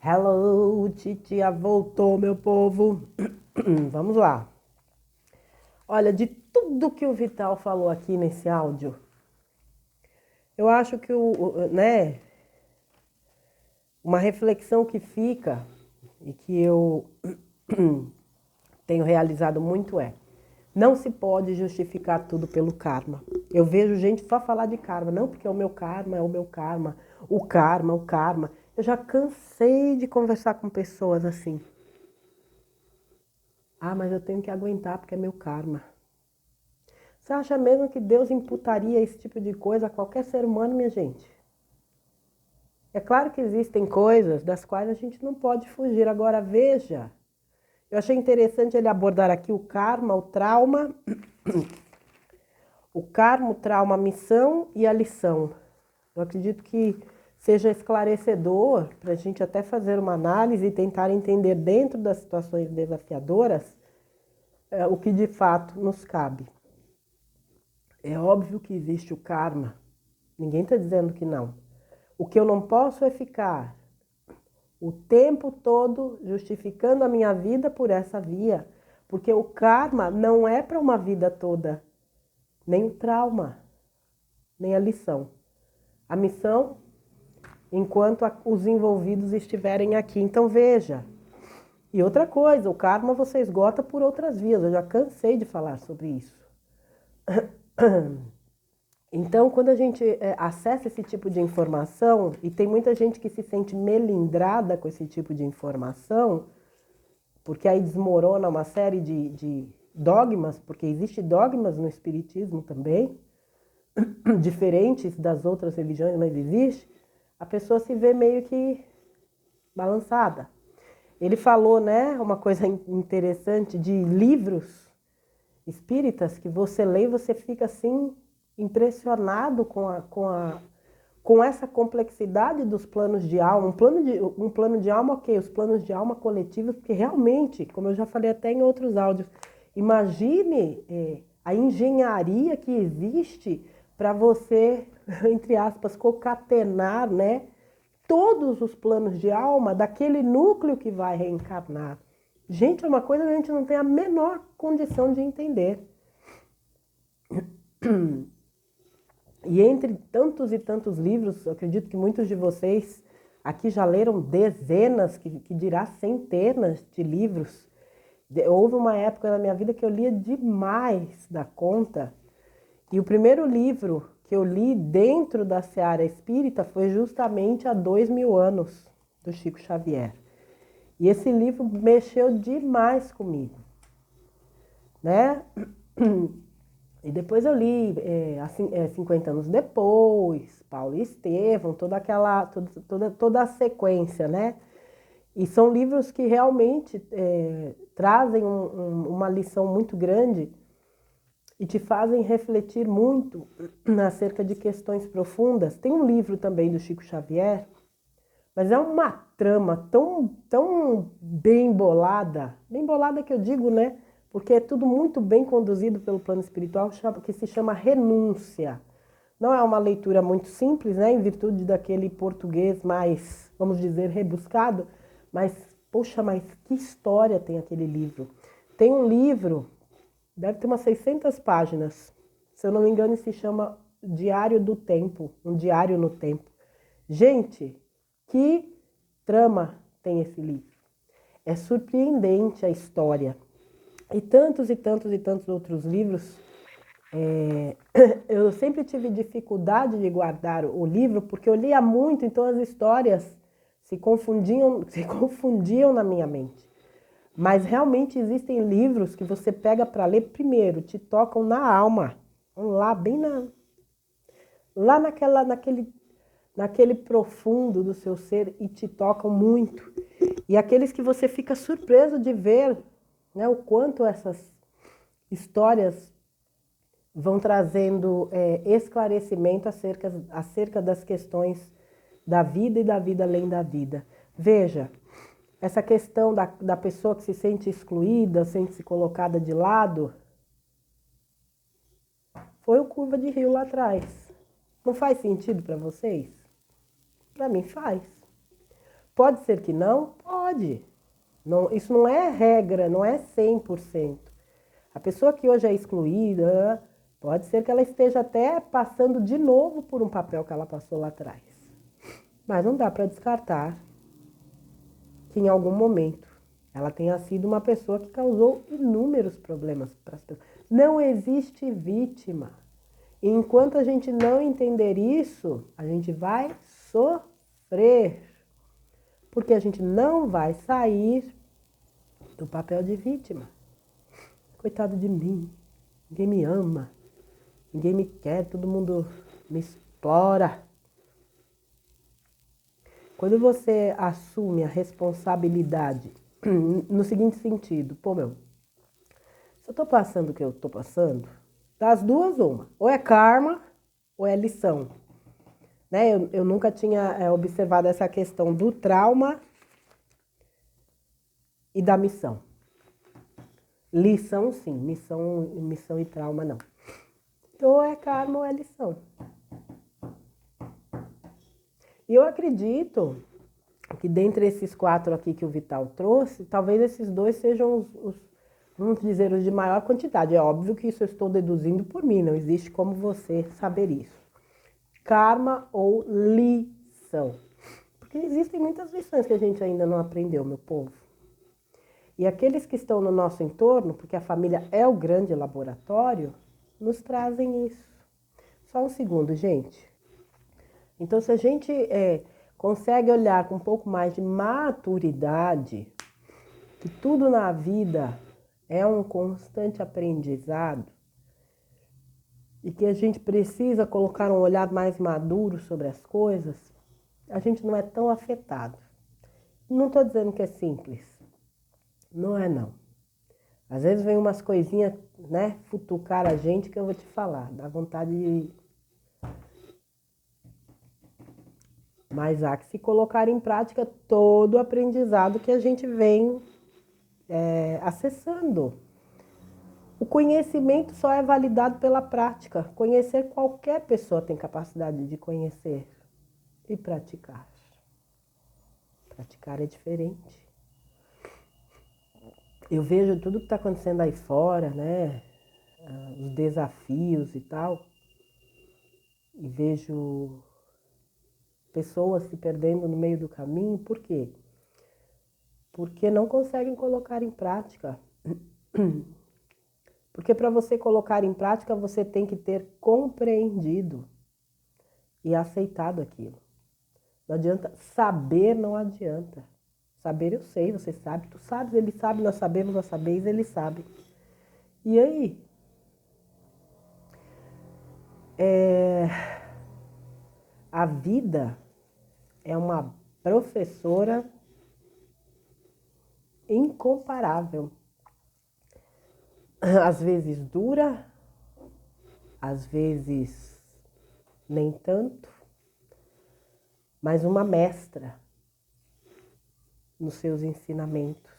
Hello, titia voltou, meu povo. Vamos lá. Olha, de tudo que o Vital falou aqui nesse áudio, eu acho que uma reflexão que fica e que eu tenho realizado muito não se pode justificar tudo pelo karma. Eu vejo gente só falar de karma, não porque é o meu karma, é o meu karma, o karma, o karma. Eu já cansei de conversar com pessoas assim. Ah, mas eu tenho que aguentar porque é meu karma. Você acha mesmo que Deus imputaria esse tipo de coisa a qualquer ser humano, minha gente? É claro que existem coisas das quais a gente não pode fugir. Agora, veja, eu achei interessante ele abordar aqui o karma, o trauma, a missão e a lição. Eu acredito que seja esclarecedor para a gente até fazer uma análise e tentar entender dentro das situações desafiadoras o que de fato nos cabe. É óbvio que existe o karma, ninguém está dizendo que não. O que eu não posso é ficar o tempo todo justificando a minha vida por essa via, porque o karma não é para uma vida toda, nem o trauma, nem a lição. A missão, enquanto os envolvidos estiverem aqui. Então veja. E outra coisa, o karma você esgota por outras vias, eu já cansei de falar sobre isso. Então, quando a gente acessa esse tipo de informação, e tem muita gente que se sente melindrada com esse tipo de informação, porque aí desmorona uma série de dogmas, porque existe dogmas no espiritismo também, diferentes das outras religiões, mas existe, a pessoa se vê meio que balançada. Ele falou, né, uma coisa interessante de livros espíritas que você lê e você fica assim impressionado com essa complexidade dos planos de alma. Um plano de alma, ok, os planos de alma coletivos, porque realmente, como eu já falei até em outros áudios, imagine a engenharia que existe para você, entre aspas, concatenar, né, todos os planos de alma daquele núcleo que vai reencarnar. Gente, é uma coisa que a gente não tem a menor condição de entender. E entre tantos e tantos livros, eu acredito que muitos de vocês aqui já leram dezenas, que dirá centenas de livros. Houve uma época na minha vida que eu lia demais da conta. E o primeiro livro que eu li dentro da seara espírita foi justamente há 2000 anos, do Chico Xavier. E esse livro mexeu demais comigo, né? E depois eu li 50 anos depois, Paulo e Estevão, toda a sequência, né? E são livros que realmente trazem uma lição muito grande e te fazem refletir muito acerca de questões profundas. Tem um livro também do Chico Xavier, mas é uma trama tão bem bolada que eu digo, né? Porque é tudo muito bem conduzido pelo plano espiritual, que se chama Renúncia. Não é uma leitura muito simples, né? Em virtude daquele português mais, vamos dizer, rebuscado, mas, poxa, mas que história tem aquele livro. Tem um livro, deve ter umas 600 páginas, se eu não me engano, se chama Diário do Tempo, um diário no tempo. Gente, que trama tem esse livro? É surpreendente a história. E tantos e tantos e tantos outros livros. Eu sempre tive dificuldade de guardar o livro porque eu lia muito, então as histórias se confundiam na minha mente. Mas realmente existem livros que você pega para ler primeiro, te tocam na alma. Vão lá, lá naquele profundo do seu ser e te tocam muito. E aqueles que você fica surpreso de ver, né, o quanto essas histórias vão trazendo esclarecimento acerca das questões da vida e da vida além da vida. Veja, essa questão da pessoa que se sente excluída, sente-se colocada de lado, foi o Curva de Rio lá atrás. Não faz sentido para vocês? Para mim faz. Pode ser que não? Pode. Não, isso não é regra, não é 100%. A pessoa que hoje é excluída, pode ser que ela esteja até passando de novo por um papel que ela passou lá atrás. Mas não dá para descartar que em algum momento ela tenha sido uma pessoa que causou inúmeros problemas para as pessoas. Não existe vítima. E enquanto a gente não entender isso, a gente vai sofrer. Porque a gente não vai sair do papel de vítima. Coitado de mim, ninguém me ama, ninguém me quer, todo mundo me explora. Quando você assume a responsabilidade no seguinte sentido, pô meu, se eu tô passando o que eu tô passando, das duas uma, ou é karma ou é lição. Né? Eu nunca tinha observado essa questão do trauma e da missão. Lição sim, missão e trauma não. Então ou é karma ou é lição. E eu acredito que dentre esses 4 aqui que o Vital trouxe, talvez esses 2 sejam vamos dizer, os de maior quantidade. É óbvio que isso eu estou deduzindo por mim, não existe como você saber isso. Karma ou lição. Porque existem muitas lições que a gente ainda não aprendeu, meu povo. E aqueles que estão no nosso entorno, porque a família é o grande laboratório, nos trazem isso. Só um segundo, gente. Então, se a gente consegue olhar com um pouco mais de maturidade, que tudo na vida é um constante aprendizado, e que a gente precisa colocar um olhar mais maduro sobre as coisas, a gente não é tão afetado. Não estou dizendo que é simples. Não é, não. Às vezes vem umas coisinhas, né, futucar a gente que eu vou te falar. Dá vontade de... Mas há que se colocar em prática todo o aprendizado que a gente vem acessando. O conhecimento só é validado pela prática. Conhecer, qualquer pessoa tem capacidade de conhecer e praticar. Praticar é diferente. Eu vejo tudo que está acontecendo aí fora, né? Os desafios e tal. E vejo pessoas se perdendo no meio do caminho. Por quê? Porque não conseguem colocar em prática. Porque para você colocar em prática, você tem que ter compreendido e aceitado aquilo. Não adianta, saber não adianta. Saber eu sei, você sabe, tu sabes, ele sabe, nós sabemos, nós sabeis, ele sabe. E aí? A vida é uma professora incomparável. Às vezes dura, às vezes nem tanto, mas uma mestra nos seus ensinamentos.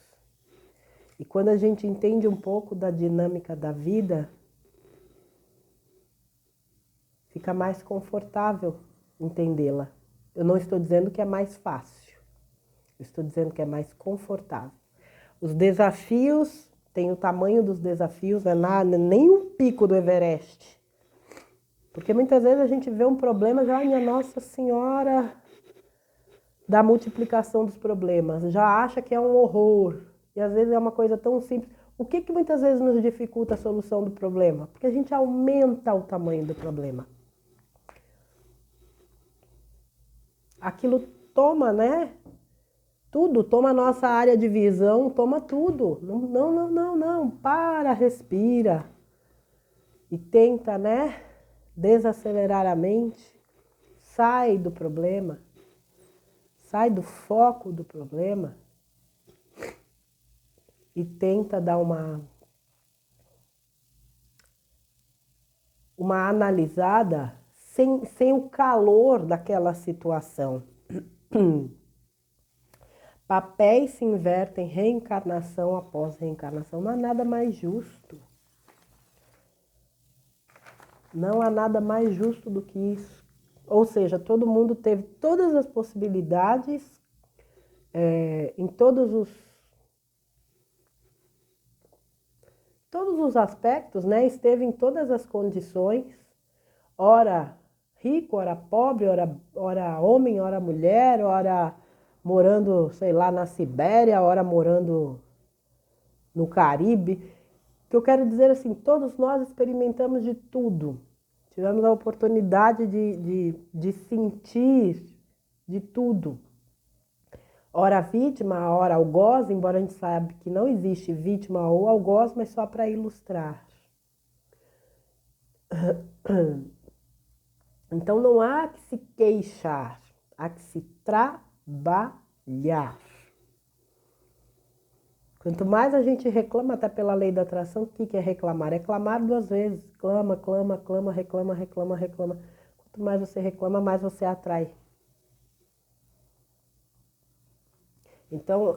E quando a gente entende um pouco da dinâmica da vida, fica mais confortável entendê-la. Eu não estou dizendo que é mais fácil, eu estou dizendo que é mais confortável. Os desafios, tem o tamanho dos desafios, não é nada, nem um pico do Everest. Porque muitas vezes a gente vê um problema, já, minha Nossa Senhora da multiplicação dos problemas, já acha que é um horror. E às vezes é uma coisa tão simples. O que muitas vezes nos dificulta a solução do problema? Porque a gente aumenta o tamanho do problema. Aquilo toma, né? Tudo, toma a nossa área de visão, toma tudo. Não. Para, respira. E tenta, né? Desacelerar a mente. Sai do problema. Sai do foco do problema. E tenta dar uma analisada sem o calor daquela situação. Papéis se invertem reencarnação após reencarnação. Não há nada mais justo. Não há nada mais justo do que isso. Ou seja, todo mundo teve todas as possibilidades em todos os aspectos, né? Esteve em todas as condições, ora rico, ora pobre, ora homem, ora mulher, ora morando, sei lá, na Sibéria, ora morando no Caribe. O que eu quero dizer assim, todos nós experimentamos de tudo. Tivemos a oportunidade de sentir de tudo. Ora vítima, ora algoz, embora a gente saiba que não existe vítima ou algoz, mas só para ilustrar. Então não há que se queixar, há que se trabalhar. Quanto mais a gente reclama, até pela lei da atração, o que é reclamar? É clamar 2 vezes. Clama, clama, clama, reclama, reclama, reclama. Quanto mais você reclama, mais você atrai. Então,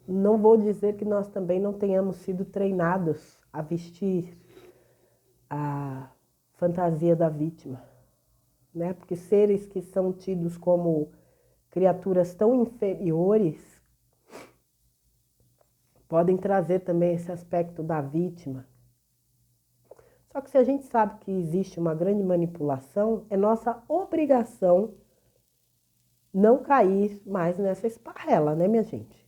não vou dizer que nós também não tenhamos sido treinados a vestir a fantasia da vítima, né? Porque seres que são tidos como criaturas tão inferiores podem trazer também esse aspecto da vítima. Só que se a gente sabe que existe uma grande manipulação, é nossa obrigação não cair mais nessa esparrela, né, minha gente?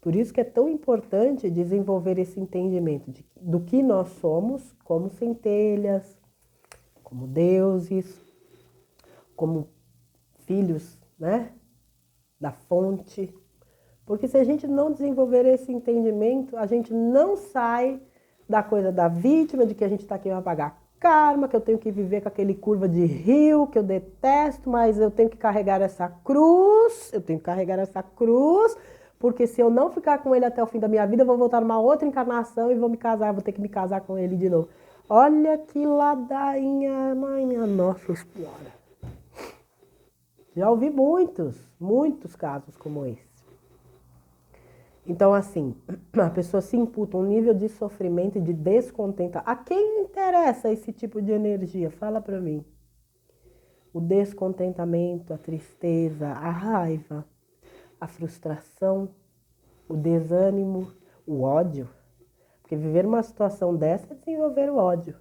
Por isso que é tão importante desenvolver esse entendimento do que nós somos como centelhas, como deuses, como filhos, né, da fonte. Porque se a gente não desenvolver esse entendimento, a gente não sai da coisa da vítima, de que a gente está aqui para pagar karma, que eu tenho que viver com aquele curva de rio, que eu detesto, mas eu tenho que carregar essa cruz, porque se eu não ficar com ele até o fim da minha vida, eu vou voltar numa outra encarnação e vou me casar, vou ter que me casar com ele de novo. Olha que ladainha, mãe, minha Nossa Senhora. Já ouvi muitos casos como esse. Então, assim, a pessoa se imputa um nível de sofrimento e de descontentamento. A quem interessa esse tipo de energia? Fala pra mim. O descontentamento, a tristeza, a raiva, a frustração, o desânimo, o ódio. Porque viver uma situação dessa é desenvolver o ódio.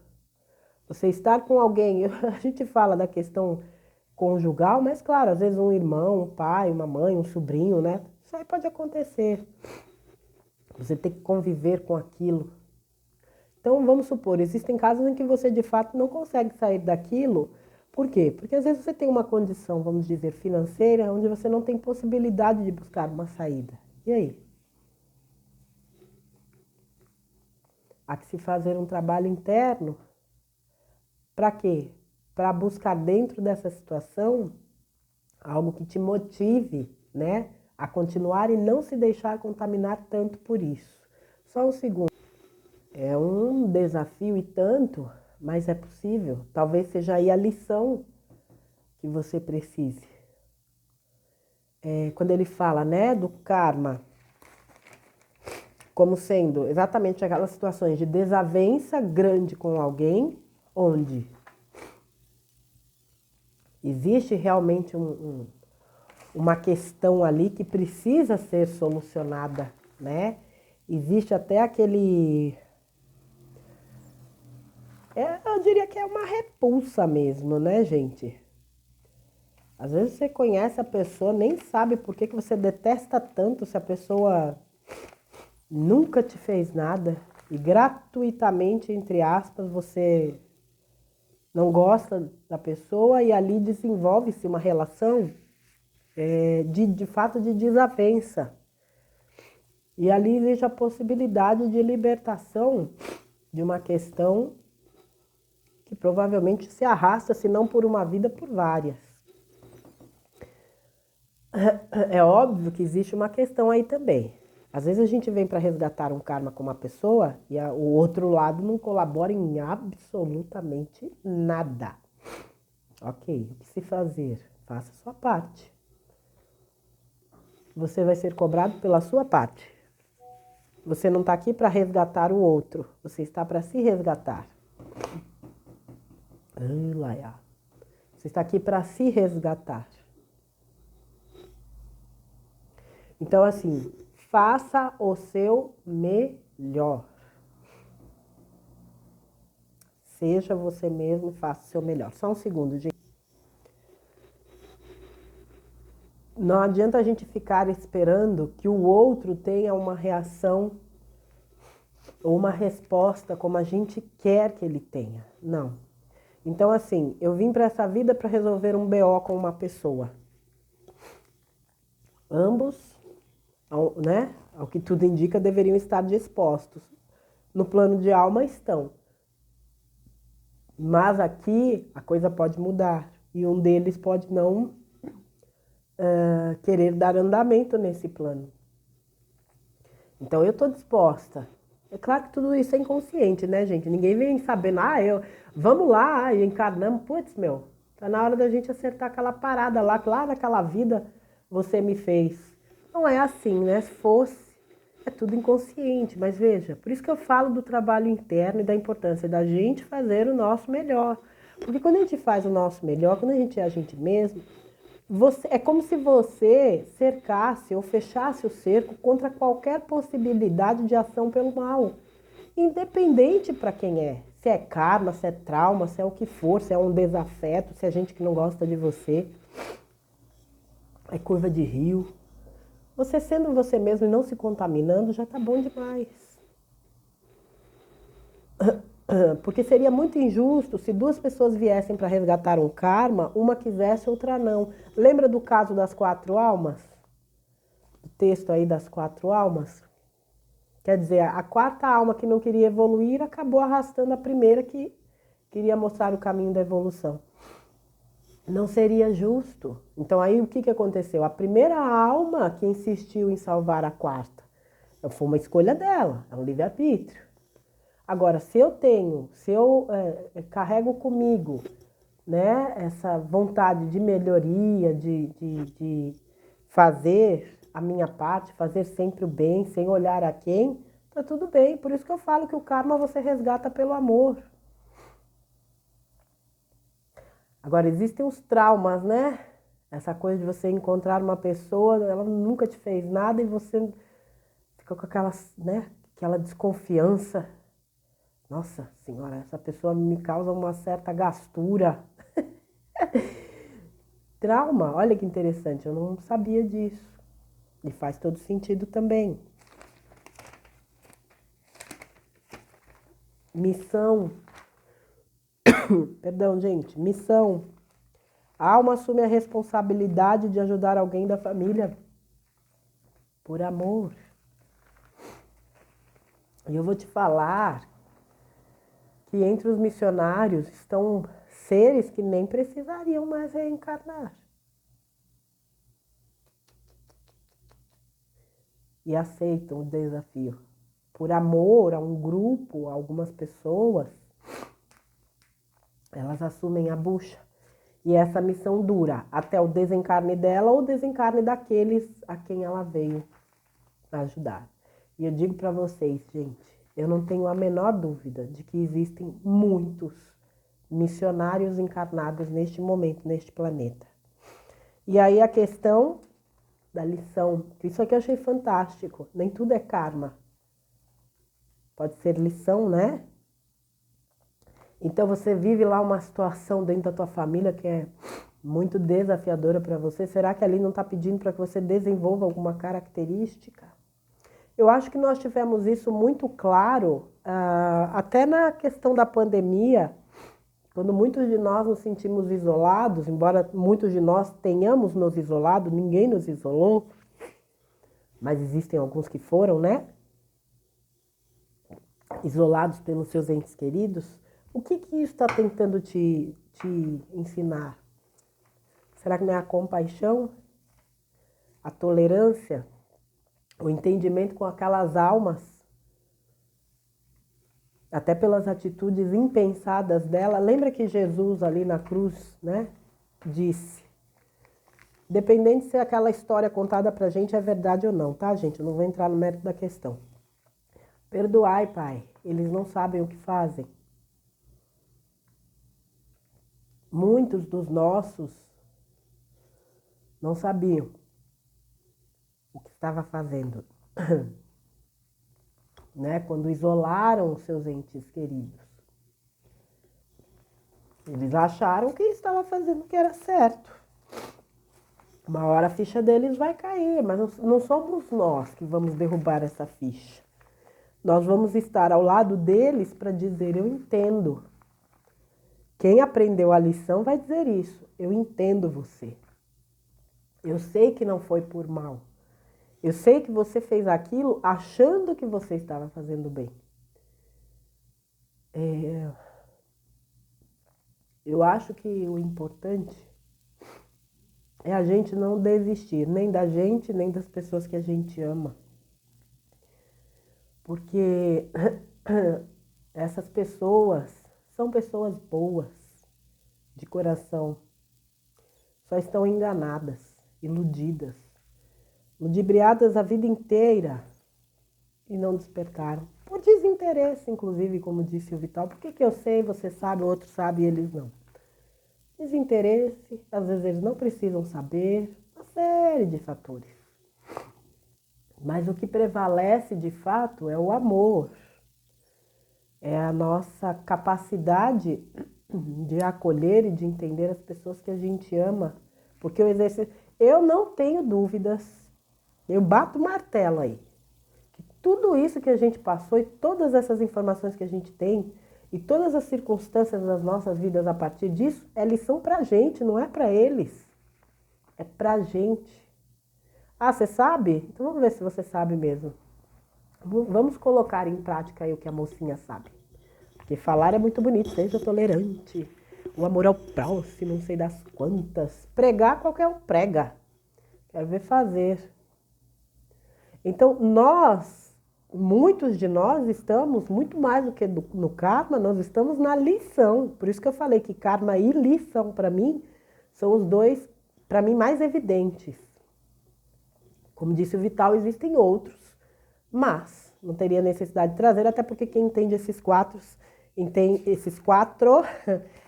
Você estar com alguém, a gente fala da questão conjugal, mas claro, às vezes um irmão, um pai, uma mãe, um sobrinho, né? Isso aí pode acontecer. Você tem que conviver com aquilo. Então, vamos supor, existem casos em que você de fato não consegue sair daquilo. Por quê? Porque às vezes você tem uma condição, vamos dizer, financeira, onde você não tem possibilidade de buscar uma saída. E aí? Há que se fazer um trabalho interno. Para quê? Para buscar dentro dessa situação algo que te motive, né, a continuar e não se deixar contaminar tanto por isso. Só um segundo. É um desafio e tanto, mas é possível. Talvez seja aí a lição que você precise. Quando ele fala, né, do karma, como sendo exatamente aquelas situações de desavença grande com alguém, onde existe realmente uma questão ali que precisa ser solucionada, né? Existe até aquele... eu diria que é uma repulsa mesmo, né, gente? Às vezes você conhece a pessoa, nem sabe por que você detesta tanto se a pessoa nunca te fez nada e gratuitamente, entre aspas, você não gosta da pessoa e ali desenvolve-se uma relação de fato de desavença. E ali existe a possibilidade de libertação de uma questão que provavelmente se arrasta, se não por uma vida, por várias. É óbvio que existe uma questão aí também. Às vezes a gente vem para resgatar um karma com uma pessoa e o outro lado não colabora em absolutamente nada. Ok, o que se fazer? Faça a sua parte. Você vai ser cobrado pela sua parte. Você não está aqui para resgatar o outro, você está para se resgatar. Você está aqui para se resgatar. Então, assim, faça o seu melhor. Seja você mesmo e faça o seu melhor. Só um segundo, gente. Não adianta a gente ficar esperando que o outro tenha uma reação ou uma resposta como a gente quer que ele tenha. Não. Então, assim, eu vim para essa vida para resolver um BO com uma pessoa. Ambos, né, ao que tudo indica, deveriam estar dispostos. No plano de alma estão. Mas aqui a coisa pode mudar. E um deles pode não querer dar andamento nesse plano. Então eu estou disposta. É claro que tudo isso é inconsciente, né, gente? Ninguém vem sabendo, vamos lá, encarnamos, putz, meu, tá na hora da gente acertar aquela parada lá daquela vida você me fez. Não é assim, né? Se fosse, é tudo inconsciente, mas veja, por isso que eu falo do trabalho interno e da importância da gente fazer o nosso melhor. Porque quando a gente faz o nosso melhor, quando a gente é a gente mesmo, é como se você cercasse ou fechasse o cerco contra qualquer possibilidade de ação pelo mal. Independente para quem é. Se é karma, se é trauma, se é o que for, se é um desafeto, se é gente que não gosta de você. É curva de rio. Você sendo você mesmo e não se contaminando já tá bom demais. Porque seria muito injusto se duas pessoas viessem para resgatar um karma, uma quisesse, outra não. Lembra do caso das 4 almas? O texto aí das 4 almas? Quer dizer, a quarta alma que não queria evoluir acabou arrastando a primeira que queria mostrar o caminho da evolução. Não seria justo. Então aí o que aconteceu? A primeira alma que insistiu em salvar a quarta, foi uma escolha dela, é um livre-arbítrio. Agora, se eu carrego comigo, né, essa vontade de melhoria, de fazer a minha parte, fazer sempre o bem, sem olhar a quem, tá tudo bem. Por isso que eu falo que o karma você resgata pelo amor. Agora, existem os traumas, né? Essa coisa de você encontrar uma pessoa, ela nunca te fez nada e você fica com aquela, né, aquela desconfiança. Nossa senhora, essa pessoa me causa uma certa gastura. Trauma, olha que interessante, eu não sabia disso. E faz todo sentido também. Missão. Perdão, gente. Missão. A alma assume a responsabilidade de ajudar alguém da família por amor. E eu vou te falar que entre os missionários estão seres que nem precisariam mais reencarnar. E aceitam o desafio. Por amor a um grupo, a algumas pessoas, elas assumem a bucha. E essa missão dura até o desencarne dela ou o desencarne daqueles a quem ela veio ajudar. E eu digo para vocês, gente, eu não tenho a menor dúvida de que existem muitos missionários encarnados neste momento, neste planeta. E aí a questão da lição, isso aqui eu achei fantástico, nem tudo é karma. Pode ser lição, né? Então você vive lá uma situação dentro da tua família que é muito desafiadora para você. Será que ali não está pedindo para que você desenvolva alguma característica? Eu acho que nós tivemos isso muito claro, até na questão da pandemia, quando muitos de nós nos sentimos isolados, embora muitos de nós tenhamos nos isolado, ninguém nos isolou, mas existem alguns que foram, né? Isolados pelos seus entes queridos. O que isso está tentando te ensinar? Será que não é a compaixão? A tolerância? O entendimento com aquelas almas? Até pelas atitudes impensadas dela. Lembra que Jesus ali na cruz, né, disse, independente se aquela história contada pra gente é verdade ou não, tá, gente? Eu não vou entrar no mérito da questão. Perdoai, Pai, eles não sabem o que fazem. Muitos dos nossos não sabiam o que estava fazendo, né? Quando isolaram os seus entes queridos. Eles acharam que estava fazendo o que era certo. Uma hora a ficha deles vai cair, mas não somos nós que vamos derrubar essa ficha. Nós vamos estar ao lado deles para dizer, eu entendo. Quem aprendeu a lição vai dizer isso, eu entendo você. Eu sei que não foi por mal. Eu sei que você fez aquilo achando que você estava fazendo bem. Eu acho que o importante é a gente não desistir, nem da gente, nem das pessoas que a gente ama. Porque essas pessoas são pessoas boas, de coração. Só estão enganadas, iludidas, ludibriadas a vida inteira e não despertaram. Por desinteresse, inclusive, como disse o Vital. Por que eu sei, você sabe, o outro sabe e eles não? Desinteresse, às vezes eles não precisam saber, uma série de fatores. Mas o que prevalece de fato é o amor, é a nossa capacidade de acolher e de entender as pessoas que a gente ama. Porque o exercício, eu não tenho dúvidas, eu bato o martelo aí, que tudo isso que a gente passou e todas essas informações que a gente tem e todas as circunstâncias das nossas vidas a partir disso é lição pra gente, não é pra eles, é pra gente. Ah, você sabe? Então vamos ver se você sabe mesmo. Vamos colocar em prática aí o que a mocinha sabe. Porque falar é muito bonito, seja tolerante. O amor ao próximo, não sei das quantas. Pregar, qualquer um prega. Quero ver fazer. Então, muitos de nós estamos, muito mais do que no karma, nós estamos na lição. Por isso que eu falei que karma e lição, para mim, são os dois, para mim, mais evidentes. Como disse o Vital, existem outros, mas não teria necessidade de trazer, até porque quem entende esses quatro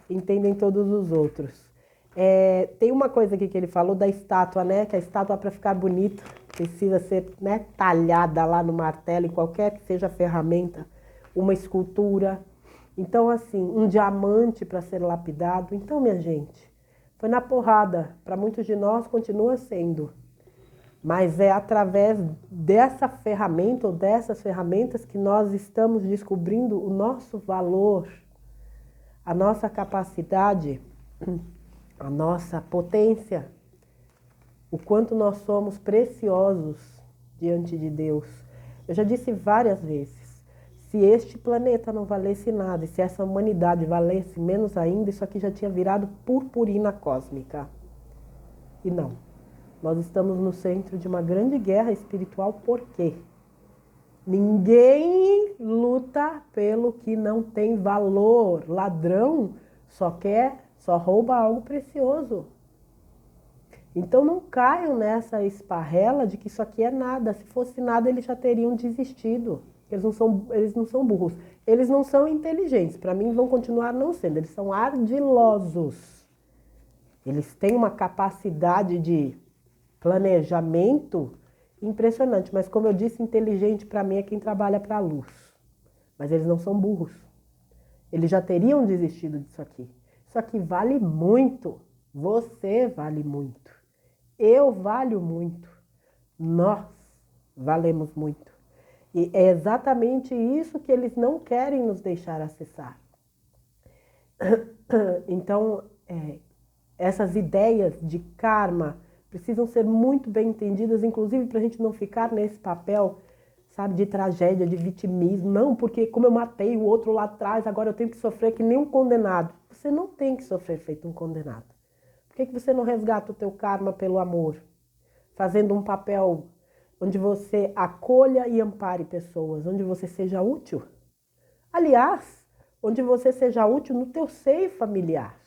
entendem todos os outros. Tem uma coisa aqui que ele falou da estátua, né? Que a estátua, para ficar bonita, precisa ser, né, talhada lá no martelo, em qualquer que seja a ferramenta, uma escultura. Então, assim, um diamante para ser lapidado. Então, minha gente, foi na porrada. Para muitos de nós, continua sendo. Mas é através dessa ferramenta ou dessas ferramentas que nós estamos descobrindo o nosso valor, a nossa capacidade, a nossa potência, o quanto nós somos preciosos diante de Deus. Eu já disse várias vezes, se este planeta não valesse nada e se essa humanidade valesse menos ainda, isso aqui já tinha virado purpurina cósmica. E não. Nós estamos no centro de uma grande guerra espiritual, por quê? Ninguém luta pelo que não tem valor. Ladrão só rouba algo precioso. Então não caiam nessa esparrela de que isso aqui é nada. Se fosse nada, eles já teriam desistido. Eles não são burros. Eles não são inteligentes. Para mim, vão continuar não sendo. Eles são ardilosos. Eles têm uma capacidade de planejamento impressionante, mas como eu disse, inteligente para mim é quem trabalha para a luz. Mas eles não são burros. Eles já teriam desistido disso aqui. Isso aqui vale muito. Você vale muito. Eu valho muito. Nós valemos muito. E é exatamente isso que eles não querem nos deixar acessar. Então, essas ideias de karma precisam ser muito bem entendidas, inclusive para a gente não ficar nesse papel, sabe, de tragédia, de vitimismo. Não, porque como eu matei o outro lá atrás, agora eu tenho que sofrer que nem um condenado. Você não tem que sofrer feito um condenado. Por que você não resgata o teu karma pelo amor? Fazendo um papel onde você acolha e ampare pessoas, onde você seja útil. Aliás, onde você seja útil no teu seio familiar.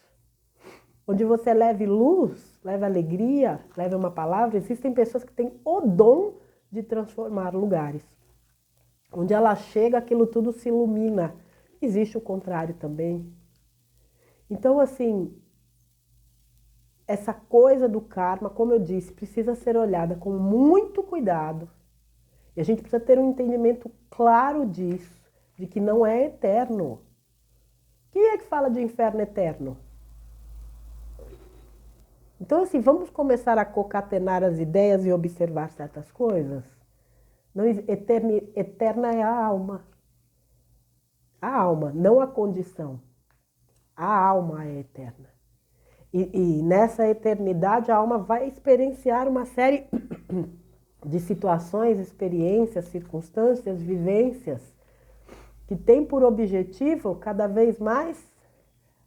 Onde você leve luz, leve alegria, leve uma palavra. Existem pessoas que têm o dom de transformar lugares. Onde ela chega, aquilo tudo se ilumina. Existe o contrário também. Então, assim, essa coisa do karma, como eu disse, precisa ser olhada com muito cuidado. E a gente precisa ter um entendimento claro disso, de que não é eterno. Quem é que fala de inferno eterno? Então, assim, vamos começar a concatenar as ideias e observar certas coisas? Não, eterna é a alma. A alma, não a condição. A alma é eterna. E nessa eternidade, a alma vai experienciar uma série de situações, experiências, circunstâncias, vivências, que tem por objetivo, cada vez mais,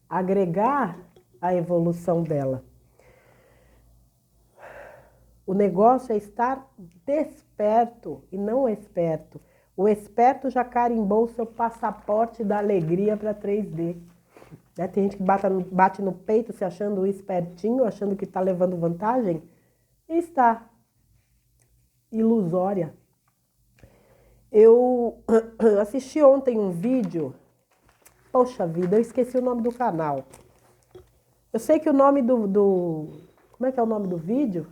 agregar a evolução dela. O negócio é estar desperto e não esperto. O esperto já carimbou seu passaporte da alegria para 3D. Né? Tem gente que bate no peito se achando espertinho, achando que está levando vantagem. E está ilusória. Eu assisti ontem um vídeo. Poxa vida, eu esqueci o nome do canal. Eu sei que o nome Como é que é o nome do vídeo?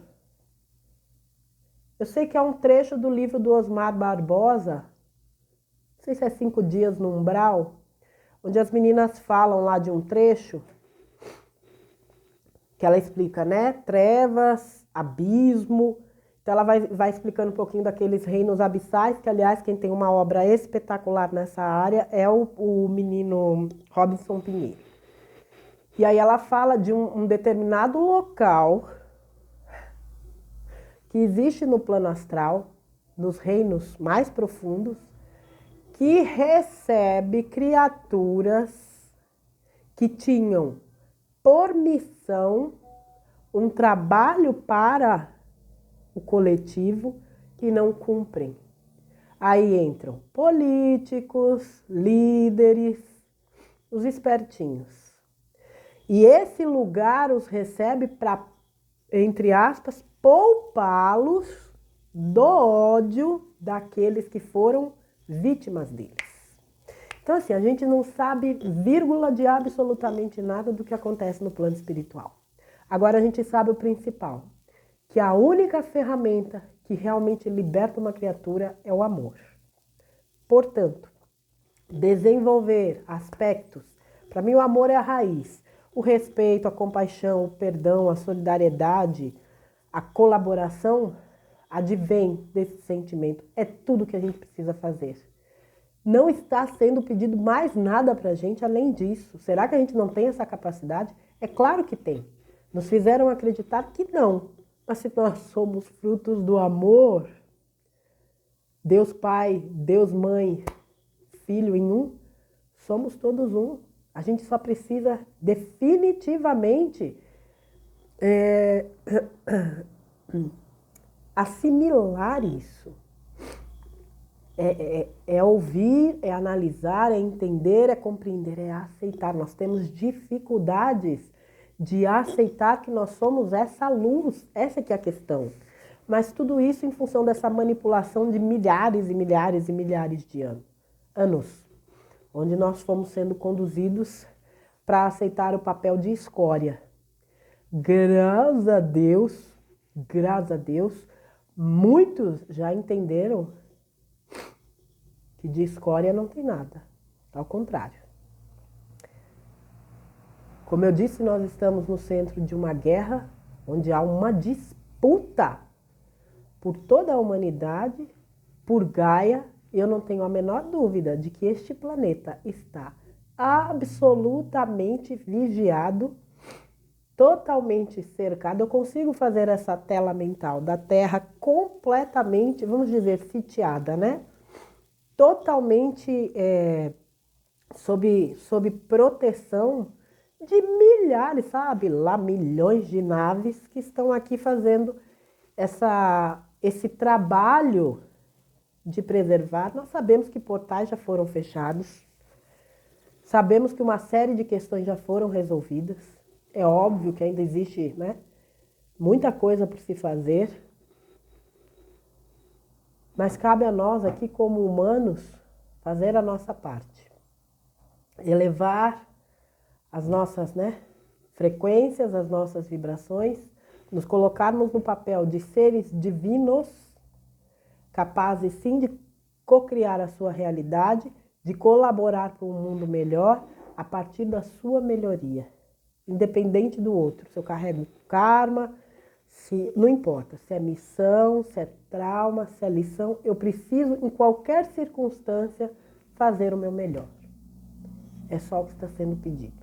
Eu sei que é um trecho do livro do Osmar Barbosa. Não sei se é 5 Dias no Umbral, onde as meninas falam lá de um trecho que ela explica, né? Trevas, abismo. Então ela vai explicando um pouquinho daqueles reinos abissais, que aliás quem tem uma obra espetacular nessa área é o menino Robinson Pinheiro. E aí ela fala de um determinado local que existe no plano astral, nos reinos mais profundos, que recebe criaturas que tinham por missão um trabalho para o coletivo que não cumprem. Aí entram políticos, líderes, os espertinhos. E esse lugar os recebe para, entre aspas, poupá-los do ódio daqueles que foram vítimas deles. Então, assim, a gente não sabe vírgula de absolutamente nada do que acontece no plano espiritual. Agora a gente sabe o principal, que a única ferramenta que realmente liberta uma criatura é o amor. Portanto, desenvolver aspectos, para mim o amor é a raiz. O respeito, a compaixão, o perdão, a solidariedade, a colaboração advém desse sentimento. É tudo que a gente precisa fazer. Não está sendo pedido mais nada para a gente além disso. Será que a gente não tem essa capacidade? É claro que tem. Nos fizeram acreditar que não. Mas se nós somos frutos do amor, Deus Pai, Deus Mãe, Filho em um, somos todos um. A gente só precisa definitivamente assimilar isso. É ouvir, é analisar, é entender, é compreender, é aceitar. Nós temos dificuldades de aceitar que nós somos essa luz. Essa que é a questão. Mas tudo isso em função dessa manipulação de milhares e milhares e milhares de anos, onde nós fomos sendo conduzidos para aceitar o papel de escória. Graças a Deus, muitos já entenderam que de escória não tem nada, ao contrário. Como eu disse, nós estamos no centro de uma guerra, onde há uma disputa por toda a humanidade, por Gaia. Eu não tenho a menor dúvida de que este planeta está absolutamente vigiado, totalmente cercado. Eu consigo fazer essa tela mental da Terra completamente, vamos dizer, sitiada, né? Totalmente sob proteção de milhares, sabe? Lá milhões de naves que estão aqui fazendo esse trabalho de preservar. Nós sabemos que portais já foram fechados, sabemos que uma série de questões já foram resolvidas. É óbvio que ainda existe, né, muita coisa por se fazer, mas cabe a nós aqui como humanos fazer a nossa parte, elevar as nossas, frequências, as nossas vibrações, nos colocarmos no papel de seres divinos, capazes sim de co-criar a sua realidade, de colaborar para um mundo melhor a partir da sua melhoria, independente do outro. Se eu carrego karma, não importa se é missão, se é trauma, se é lição, eu preciso, em qualquer circunstância, fazer o meu melhor. É só o que está sendo pedido.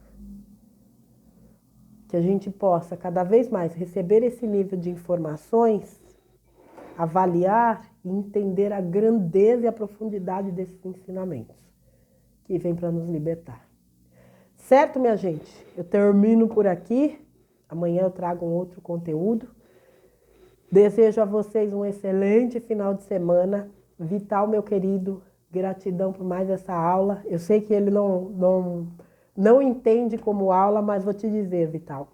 Que a gente possa cada vez mais receber esse nível de informações, avaliar e entender a grandeza e a profundidade desses ensinamentos que vem para nos libertar. Certo, minha gente? Eu termino por aqui. Amanhã eu trago um outro conteúdo. Desejo a vocês um excelente final de semana. Vital, meu querido, gratidão por mais essa aula. Eu sei que ele não entende como aula, mas vou te dizer, Vital.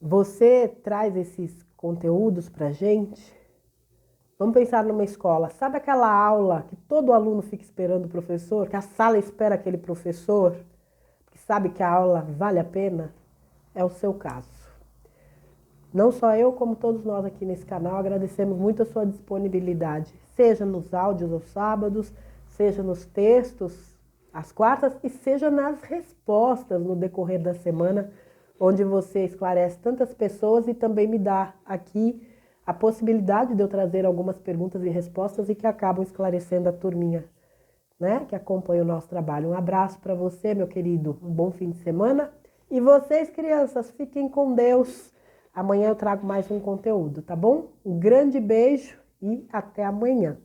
Você traz esses conteúdos pra gente. Vamos pensar numa escola. Sabe aquela aula que todo aluno fica esperando o professor? Que a sala espera aquele professor? Que sabe que a aula vale a pena? É o seu caso. Não só eu, como todos nós aqui nesse canal, agradecemos muito a sua disponibilidade. Seja nos áudios aos sábados, seja nos textos às quartas e seja nas respostas no decorrer da semana, onde você esclarece tantas pessoas e também me dá aqui a possibilidade de eu trazer algumas perguntas e respostas e que acabam esclarecendo a turminha, né, que acompanha o nosso trabalho. Um abraço para você, meu querido. Um bom fim de semana. E vocês, crianças, fiquem com Deus. Amanhã eu trago mais um conteúdo, tá bom? Um grande beijo e até amanhã.